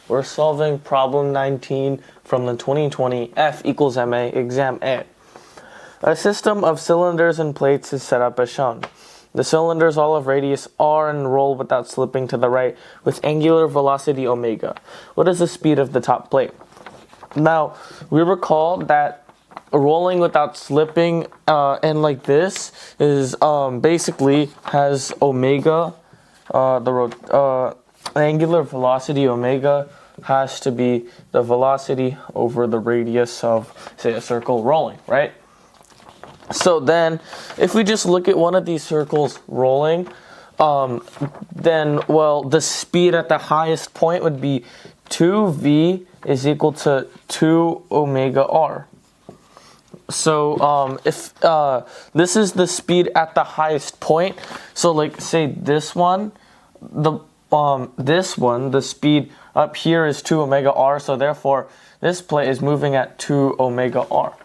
We're solving problem 19 from the 2020 F equals MA exam A. A system of cylinders and plates is set up as shown. The cylinders all of radius r and roll without slipping to the right with angular velocity omega. What is the speed of the top plate? Now, we recall that rolling without slipping and like this is basically has omega, the angular velocity omega has to be the velocity over the radius of, say, a circle rolling, right? So then, if we just look at one of these circles rolling, then, well, the speed at the highest point would be 2v is equal to 2 omega r. So, if this is the speed at the highest point, so like, say this one, the speed up here is 2 omega r, so therefore, this plate is moving at 2 omega r.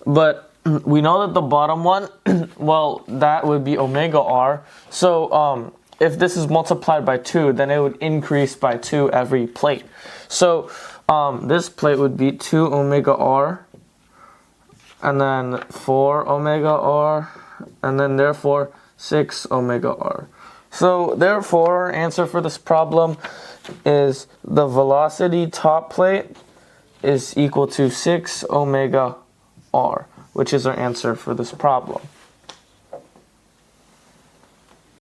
But we know that the bottom one, well, that would be omega r. So if this is multiplied by 2, then it would increase by 2 every plate. So this plate would be 2 omega r, and then 4 omega r, and then therefore 6 omega r. So therefore, our answer for this problem is the velocity top plate is equal to 6 omega r, which is our answer for this problem.